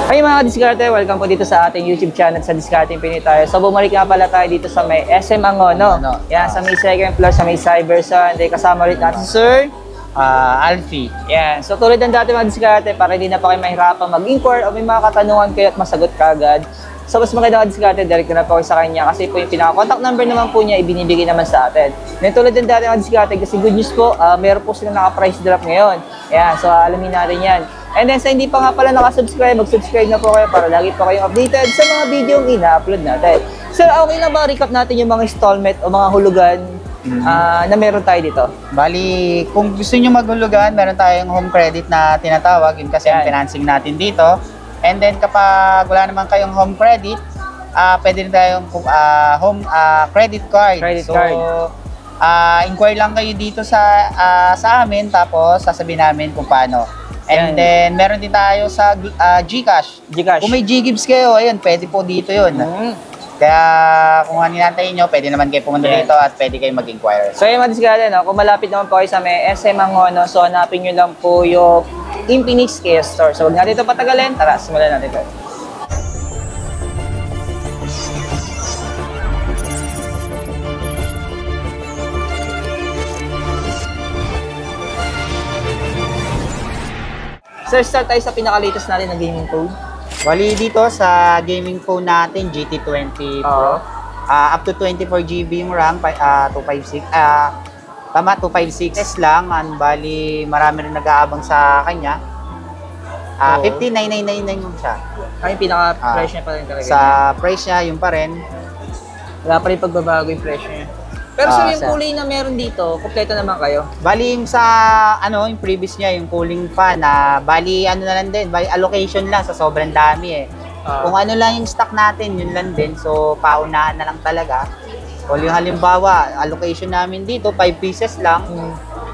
Hey mga diskarte, welcome po dito sa ating YouTube channel sa Discarding Pinoy tayo. So bumalik nga pala tayo dito sa may SM Angono. Yan, sa may second floor, sa may Cyberson. Then kasama ulit natin si Sir Alfie. Yan. So tulad ng dati mga diskarte, para hindi na pa kayo mahirapan mag-inquire o may mga katanungan kayo at masagot kagad. So mas maganda mga diskarte, direct na po kayo sa kanya kasi po yung pinaka-contact number naman po niya ibinibigay naman sa atin. Then tulad ng dati mga diskarte, kasi good news po, meron po silang naka-price drop ngayon. Yan, so alamin natin yan. And then sa hindi pa nga pala nakasubscribe, mag-subscribe na po kayo para lagi po kayong updated sa mga video yung ina-upload natin. Sir, okay na ba recap natin yung mga installment o mga hulugan na meron tayo dito? Bali, kung gusto nyo maghulugan, meron tayong home credit na tinatawag. Yun kasi ang financing natin dito. And then kapag wala naman kayong home credit, pwede rin tayong home credit card. Inquire lang kayo dito sa amin, tapos sasabihin namin kung paano. And then, meron din tayo sa GCash. Kung may GGibs kayo, ayun, pwede po dito yun. Kaya kung ano natin nyo, pwede naman kayo pumunta dito at pwede kayo mag-inquire. So yun mga diskarte, no? Kung malapit naman po kayo sa may SM Angono, so hanapin nyo lang po yung Infinix Kia Store. So huwag natin ito patagalin, tara, simulan natin ito. Sir, start tayo sa pinaka-latest natin na gaming phone. Bali dito sa gaming phone natin, GT20 Pro. Up to 24GB yung RAM, 256. Tama, 256 lang. Bali, marami rin nag-aabang sa kanya. 15,999 yung siya. Ay, yung pinaka-price niya pa rin talaga. Sa price niya, yung pa rin. Wala pa rin pagbabago yung presyo niya. Pero sir, yung kulay na meron dito, kompleto naman kayo? Bali yung sa, yung previous niya, yung cooling fan, bali, na lang din, bali allocation lang sa sobrang dami eh. Kung ano lang yung stock natin, yun lang din. So, paunahan na lang talaga. O yung halimbawa, allocation namin dito, 5 pieces lang.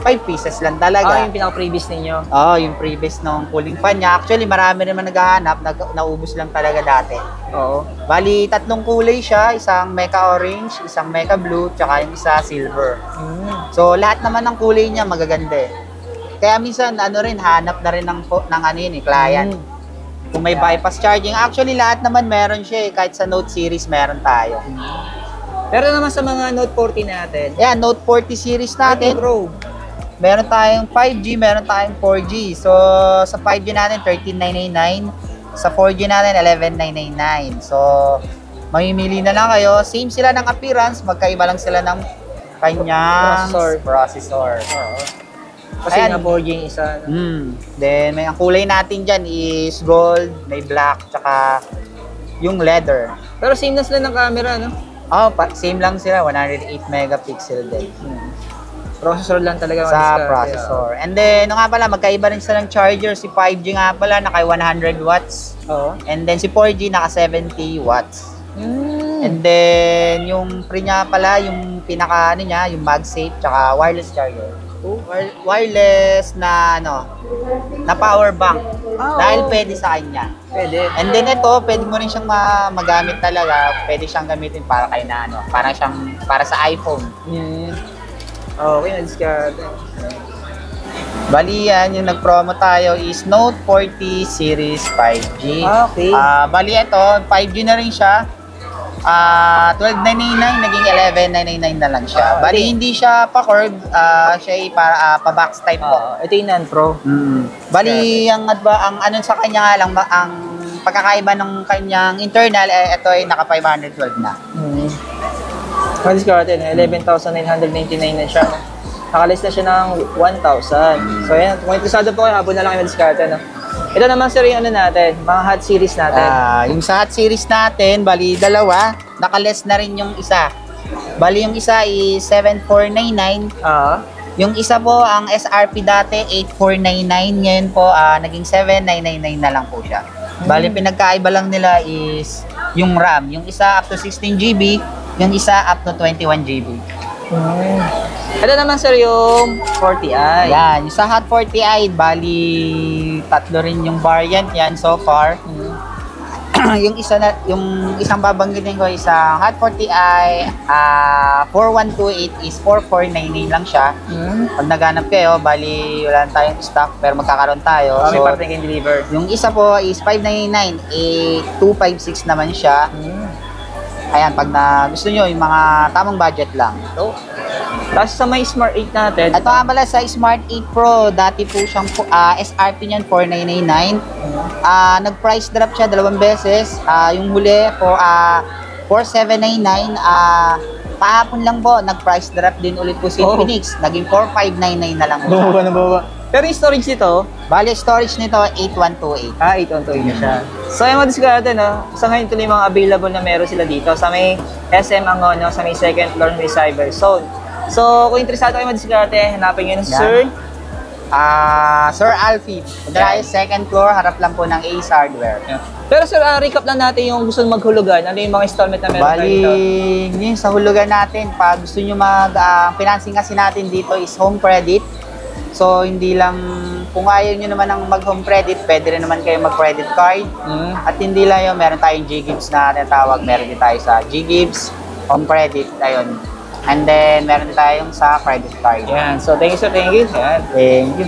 5 pieces lang talaga. Yung pinaka-previous ninyo? Yung previous ng cooling fan niya. Actually, marami naman naghahanap, naubos lang talaga dati. Oo. Bali, 3 kulay siya, isang mecha orange, isang mecha blue, tsaka yung isa silver. So, lahat naman ng kulay niya magaganda eh. Kaya minsan, hanap na rin ng client. Kung may bypass charging, actually lahat naman meron siya eh. Kahit sa Note series meron tayo. Pero naman sa mga Note 40 natin. Yeah, Note 40 series natin. Pro. Meron tayong 5G, meron tayong 4G. So, sa 5G natin, 13,999. Sa 4G natin, 11,999. So, mamimili na lang kayo. Same sila ng appearance, magkaiba lang sila ng kanyang processor. Kasi nga 4G yung isa. Then, ang kulay natin dyan is gold, may black, tsaka yung leather. Pero same na sila ng camera, no? Same lang sila, 108 megapixel din. Processor lang talaga. Sa processor. And then, magkaiba rin sila ng charger. Si 5G nga pala, naka 100 watts. And then, si 4G, naka 70 watts. And then, yung pre niya pala, yung pinaka, yung MagSafe, tsaka wireless charger. Wireless na, na power bank. Dahil pwede sa kanya. Pwede. And then, ito, pwede mo rin siyang magamit talaga. Pwede siyang gamitin para kay na, para sa iPhone. Okay, na-discard. Bali yan, yung nag-promo tayo is Note 40 Series 5G. Okay. Bali ito, 5G na rin siya. 12,999 naging 11,999 na lang siya. Bali hindi siya pa-curve, siya ay para pa-box type po. Ito yung non-pro. Bali ang ano sa kanya nga lang, ang pagkakaiba ng kanyang internal, ito ay naka 512 na. Discard natin, 11,999 na siya. Nakalis na siya ng 1,000. So yan, kung interesado po kayo, habol na lang kayo discard. Ito naman sir yung natin, mga hot series natin. Yung sa hot series natin, bali dalawa, nakaless na rin yung isa. Bali yung isa is 7,499. Yung isa po, ang SRP dati, 8,499. Ngayon po, naging 7,999 na lang po siya. Bali, pinagkaiba lang nila is yung RAM. Yung isa up to 16GB, yung isa up to 21GB. Ito naman sir yung 40i. Yan, yung sa Hot 40i, bali tatlo rin yung variant yan so far. yung isang babanggitin ko isang Hot 40i 4128 is 4499 lang siya. Pag naghanap kayo, bali wala na tayong stock pero magkakaroon tayo. May parte kayo deliver. Yung isa po is 599, 256 naman siya. Ayan, pag gusto nyo, yung mga tamang budget lang. So, tapos sa may Smart 8 natin. Ito nga pala sa Smart 8 Pro, dati po siyang SRP niyan 4999. Nag-price drop siya 2 beses. Yung huli po 4799. Kahapon lang po, nag-price drop din ulit po si Infinix. Naging 4599 na lang po. Bumaba. Pero yung storage nito, bali storage nito 8128. 812 na siya. So yung mga diskarte, no? Sa ngayon tuloy mga available na meron sila dito. Sa may SM Angono, sa may second floor may Cyber Zone. So kung interesado kayo madiskarte, hanapin nyo ng Sir. Sir Alfie. Punta second floor, harap lang po ng Ace Hardware. Yeah. Pero sir, recap lang natin yung gusto maghulugan. Ano yung mga installment na meron tayo dito? Bali, yun sa hulugan natin, pag gusto nyo financing kasi natin dito is home credit. So, hindi lang, kung ayaw nyo naman ng mag-home credit, pwede rin naman kayo mag-credit card. At hindi lang yun, meron tayong G-Gibbs na tinatawag. Meron din tayo sa G-Gibbs, home credit, ayun. And then, meron din tayong sa credit card. Yan. So, thank you sir, thank you. Yan. Thank you.